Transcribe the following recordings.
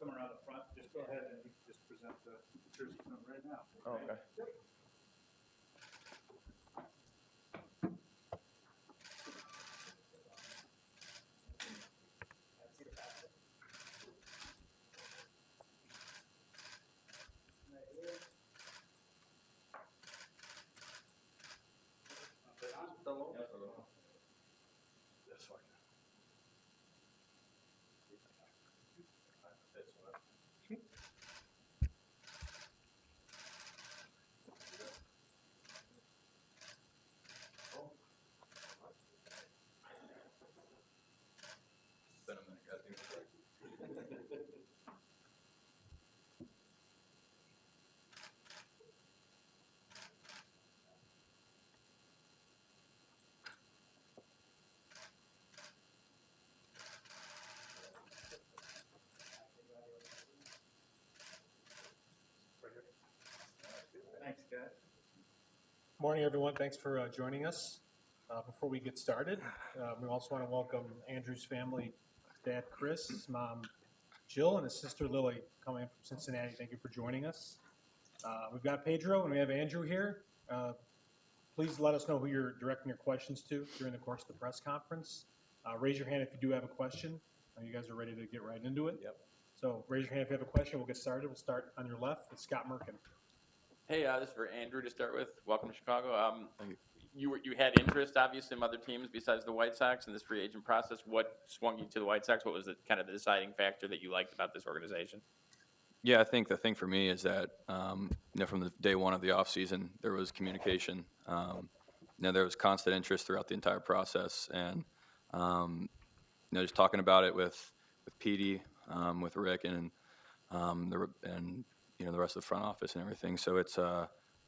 come around the front, just go ahead and you can just present the jersey to them right now. Oh, okay. Thanks, guys. Morning, everyone. Thanks for joining us. Before we get started, we also want to welcome Andrew's family, Dad Chris, his mom Jill, and his sister Lily coming from Cincinnati. Thank you for joining us. We've got Pedro and we have Andrew here. Please let us know who you're directing your questions to during the course of the press conference. Raise your hand if you do have a question. You guys are ready to get right into it? Yep. So raise your hand if you have a question. We'll get started. We'll start on your left with Scott Merkin. Hey, this is for Andrew to start with. Welcome to Chicago. You had interest, obviously, in other teams besides the White Sox in this free agent process. What swung you to the White Sox? What was kind of the deciding factor that you liked about this organization? Yeah, I think the thing for me is that from the day one of the offseason, there was communication. There was constant interest throughout the entire process, and just talking about it with Petey, with Rick, and the rest of the front office and everything. So it's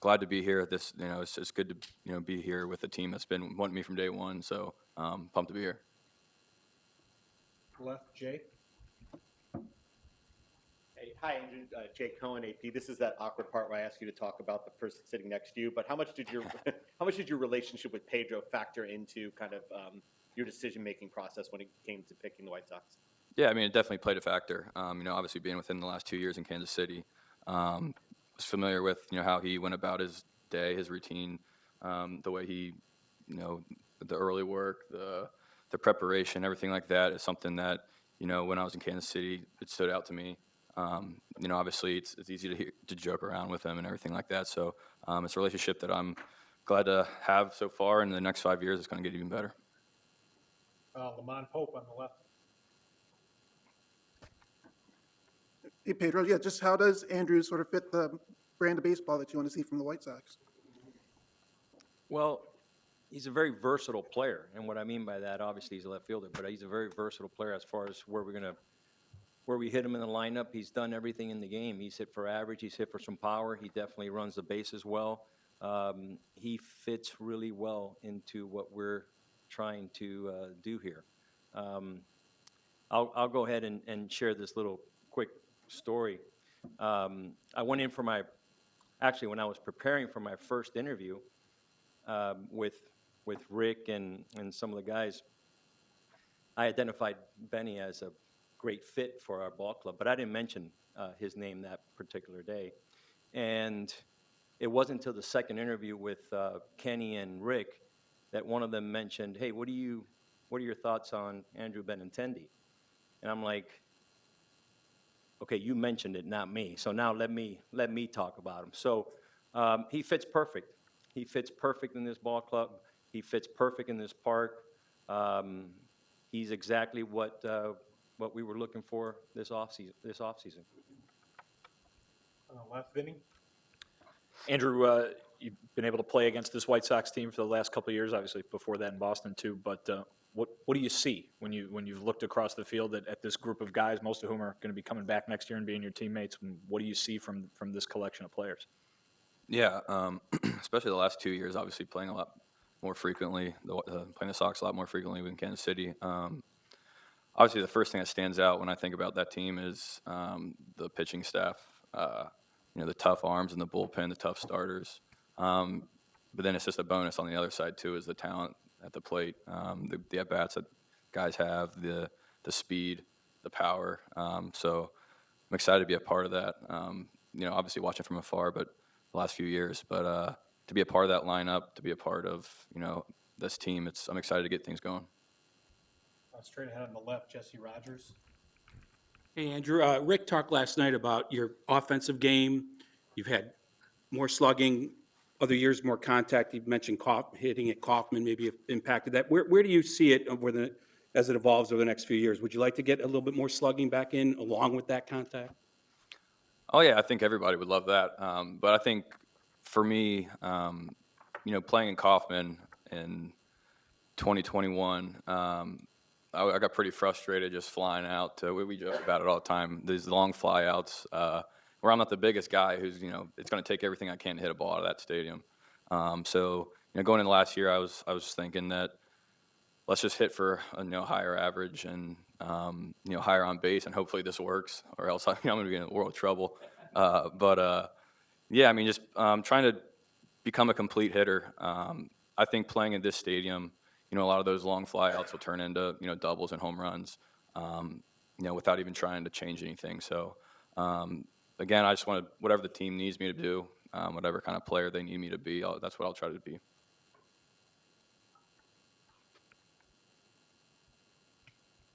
glad to be here. It's just good to be here with a team that's been wanting me from day one. So pumped to be here. Left, Jay. Hey, hi, Andrew. Jake Cohen, AP. This is that awkward part where I ask you to talk about the person sitting next to you. But how much did your relationship with Pedro factor into kind of your decision-making process when it came to picking the White Sox? Yeah, I mean, it definitely played a factor. Obviously being within the last 2 years in Kansas City, was familiar with how he went about his day, his routine, the way he, the early work, the preparation, everything like that is something that when I was in Kansas City, it stood out to me. Obviously it's easy to joke around with him and everything like that. So it's a relationship that I'm glad to have so far, and in the next 5 years it's going to get even better. Lamont Pope on the left. Hey, Pedro, yeah, just how does Andrew sort of fit the brand of baseball that you want to see from the White Sox? Well, he's a very versatile player, and what I mean by that, obviously he's a left fielder, but he's a very versatile player as far as where we hit him in the lineup. He's done everything in the game. He's hit for average. He's hit for some power. He definitely runs the bases well. He fits really well into what we're trying to do here. I'll go ahead and share this little quick story. I went in for when I was preparing for my first interview with Rick and some of the guys, I identified Benny as a great fit for our ball club, but I didn't mention his name that particular day. And it wasn't until the second interview with Kenny and Rick that one of them mentioned, "Hey, what are your thoughts on Andrew Benintendi?" And I'm like, okay, you mentioned it, not me. So now let me talk about him. So he fits perfect. He fits perfect in this ball club. He fits perfect in this park. He's exactly what we were looking for this offseason. On the left, Vinny. Andrew, you've been able to play against this White Sox team for the last couple of years, obviously before that in Boston too. But what do you see when you've looked across the field at this group of guys, most of whom are going to be coming back next year and being your teammates? What do you see from this collection of players? Yeah, especially the last 2 years, obviously playing a lot more frequently, playing the Sox a lot more frequently in Kansas City. Obviously, the first thing that stands out when I think about that team is the pitching staff. The tough arms in the bullpen, the tough starters. But then it's just a bonus on the other side too, is the talent at the plate, the at bats that guys have, the speed, the power. So I'm excited to be a part of that. Obviously watching from afar, but the last few years, but to be a part of that lineup, to be a part of this team, I'm excited to get things going. Straight ahead on the left, Jesse Rogers. Hey, Andrew, Rick talked last night about your offensive game. You've had more slugging, other years more contact. You've mentioned hitting at Kaufman maybe impacted that. Where do you see it as it evolves over the next few years? Would you like to get a little bit more slugging back in along with that contact? Oh yeah, I think everybody would love that. But I think for me, playing in Kaufman in 2021, I got pretty frustrated just flying out. We joke about it all the time. These long flyouts, where I'm not the biggest guy who's, it's going to take everything I can to hit a ball out of that stadium. So going into last year, I was thinking that let's just hit for a higher average and higher on base, and hopefully this works, or else I'm going to be in a world of trouble. Yeah, I mean, just trying to become a complete hitter. I think playing in this stadium, a lot of those long flyouts will turn into doubles and home runs, without even trying to change anything. So again, I just want to, whatever the team needs me to do, whatever kind of player they need me to be, that's what I'll try to be.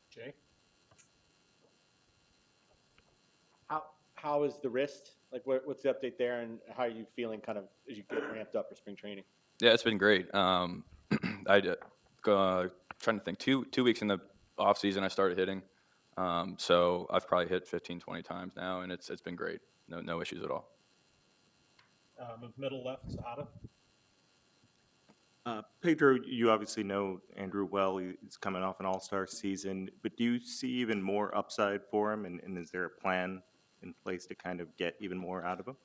Jay? How is the wrist? Like, what's the update there, and how are you feeling kind of as you get ramped up for spring training? Yeah, it's been great. Trying to think, two weeks in the off season, I started hitting. So I've probably hit 15, 20 times now, and it's been great. No issues at all. Middle left, Otto. Pedro, you obviously know Andrew well. He's coming off an all-star season, but do you see even more upside for him, and is there a plan in place to kind of get even more out of him?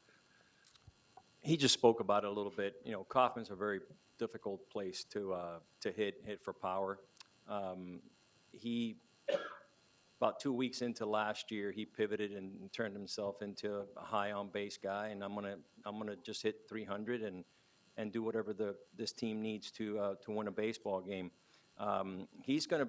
He just spoke about it a little bit. Kaufman's a very difficult place to hit for power. He about 2 weeks into last year, he pivoted and turned himself into a high on base guy, and I'm gonna just hit 300 and do whatever this team needs to win a baseball game. He's gonna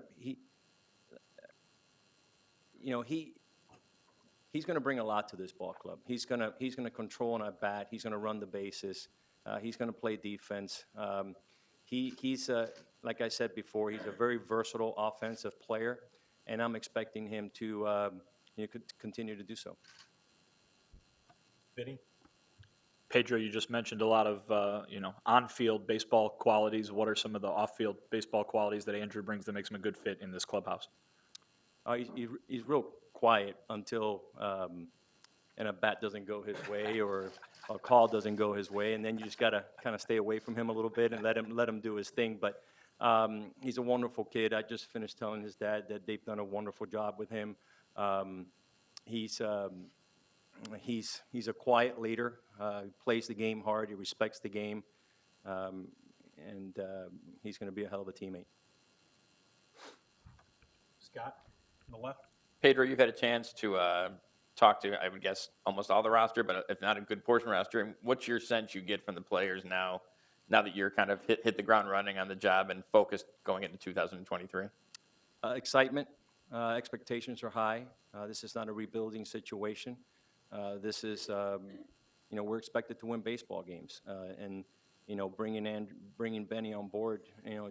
bring a lot to this ball club. He's gonna control an at bat. He's gonna run the bases. He's gonna play defense. He's like I said before, he's a very versatile offensive player, and I'm expecting him to continue to do so. Vinny? Pedro, you just mentioned a lot of on-field baseball qualities. What are some of the off-field baseball qualities that Andrew brings that makes him a good fit in this clubhouse? He's real quiet until an at bat doesn't go his way or a call doesn't go his way, and then you just gotta kind of stay away from him a little bit and let him do his thing. But he's a wonderful kid. I just finished telling his dad that they've done a wonderful job with him. He's a quiet leader. He plays the game hard. He respects the game, and he's going to be a hell of a teammate. Scott, on the left. Pedro, you've had a chance to talk to, I would guess, almost all the roster, but if not a good portion of the roster. And what's your sense you get from the players now that you're kind of hit the ground running on the job and focused going into 2023? Excitement. Expectations are high. This is not a rebuilding situation. This is, we're expected to win baseball games. And bringing Benny on board,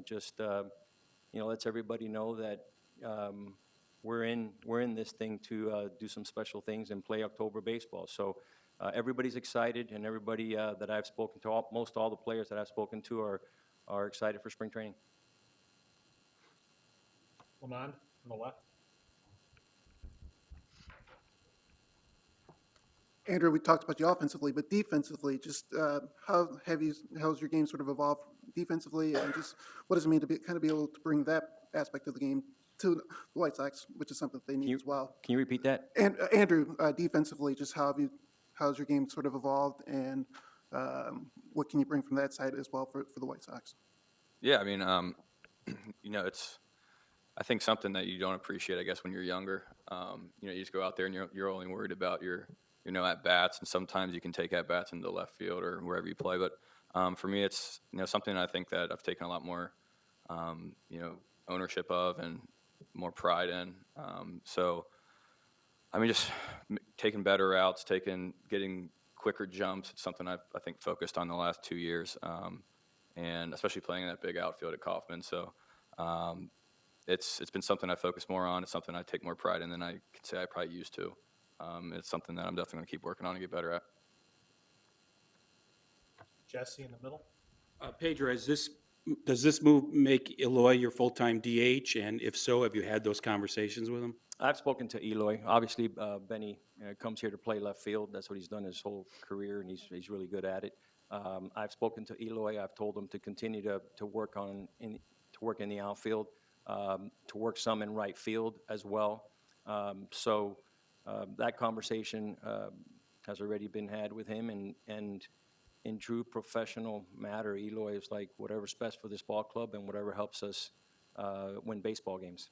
just lets everybody know that we're in this thing to do some special things and play October baseball. So everybody's excited, and everybody that I've spoken to, most all the players that I've spoken to are excited for spring training. Lamond, on the left. Andrew, we talked about you offensively, but defensively, just how's your game sort of evolved defensively, and just what does it mean to be able to bring that aspect of the game to the White Sox, which is something they need as well. Can you repeat that? And Andrew, defensively, just how's your game sort of evolved, and what can you bring from that side as well for the White Sox? Yeah, I mean, it's I think something that you don't appreciate, I guess, when you're younger. You just go out there and you're only worried about your at bats, and sometimes you can take at bats into the left field or wherever you play. But for me, it's something I think that I've taken a lot more ownership of and more pride in. So I mean, just taking better routes, getting quicker jumps. It's something I think focused on the last 2 years, and especially playing in that big outfield at Kaufman. So it's been something I focus more on. It's something I take more pride in than I can say I probably used to. It's something that I'm definitely going to keep working on and get better at. Jesse in the middle. Pedro, does this move make Eloy your full-time DH? And if so, have you had those conversations with him? I've spoken to Eloy. Obviously, Benny comes here to play left field. That's what he's done his whole career, and he's really good at it. I've spoken to Eloy. I've told him to continue to work in the outfield, to work some in right field as well. So that conversation has already been had with him, and in true professional matter, Eloy is like whatever's best for this ball club and whatever helps us win baseball games.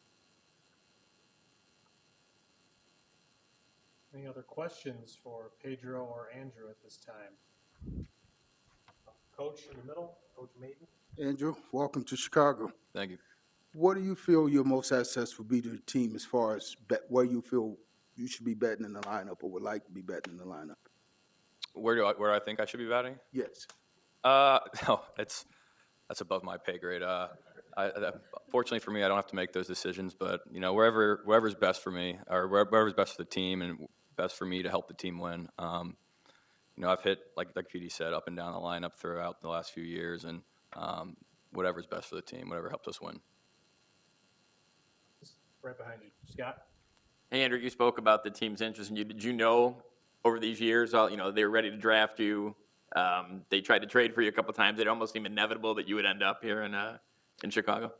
Any other questions for Pedro or Andrew at this time? Coach in the middle, Coach Maiden. Andrew, welcome to Chicago. Thank you. What do you feel your most assets would be to the team as far as where you feel you should be betting in the lineup or would like to be betting in the lineup? Where I think I should be batting? Yes. No, that's above my pay grade. Fortunately for me, I don't have to make those decisions. But wherever's best for me, or wherever's best for the team, and best for me to help the team win. I've hit like PD said, up and down the lineup throughout the last few years, and whatever's best for the team, whatever helps us win. Right behind you, Scott. Hey, Andrew, you spoke about the team's interest in you. Did you know over these years, they were ready to draft you? They tried to trade for you a couple times. It almost seemed inevitable that you would end up here in Chicago.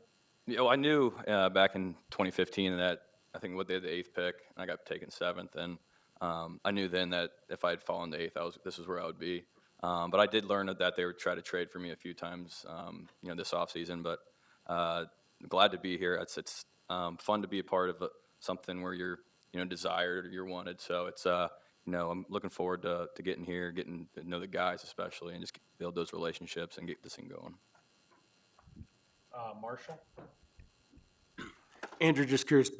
I knew back in 2015 that I think they had the 8th pick, and I got taken 7th, and I knew then that if I had fallen to 8th, this is where I would be. But I did learn that they would try to trade for me a few times, this offseason. But glad to be here. It's fun to be a part of something where you're desired or you're wanted. So it's I'm looking forward to getting here, getting to know the guys especially, and just build those relationships and get this thing going. Marshall. Andrew, just curious,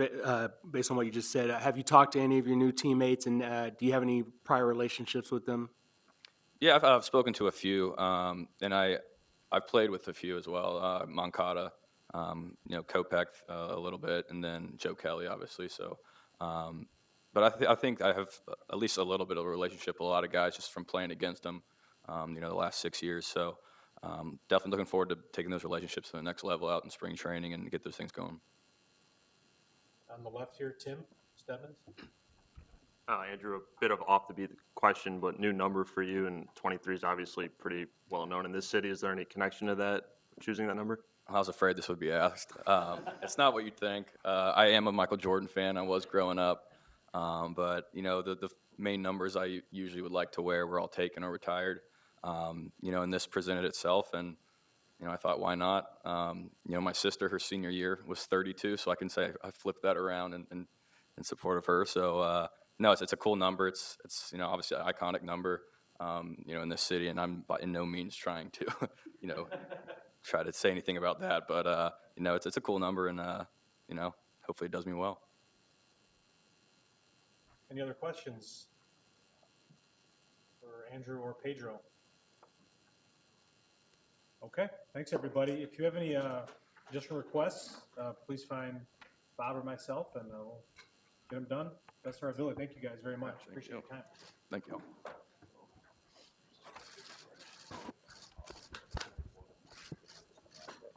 based on what you just said, have you talked to any of your new teammates, and do you have any prior relationships with them? Yeah, I've spoken to a few, and I've played with a few as well. Moncada, Kopech a little bit, and then Joe Kelly, obviously. So, but I think I have at least a little bit of a relationship with a lot of guys just from playing against them, the last 6 years. So, definitely looking forward to taking those relationships to the next level out in spring training and get those things going. On the left here, Tim Stebbins. Andrew, a bit of off the beat question, but new number for you, and 23 is obviously pretty well known in this city. Is there any connection to that, choosing that number? I was afraid this would be asked. It's not what you'd think. I am a Michael Jordan fan. I was growing up. But, the main numbers I usually would like to wear were all taken or retired. And this presented itself, and, I thought, why not? My sister, her senior year, was 32, so I can say I flipped that around in support of her. So, no, it's a cool number. It's obviously an iconic number, in this city, and I'm by no means trying to, try to say anything about that. But, it's a cool number, and, hopefully it does me well. Any other questions for Andrew or Pedro? Okay, thanks, everybody. If you have any additional requests, please find Bob or myself, and we'll get them done. Best of our ability. Thank you guys very much. Appreciate your time. Thank you.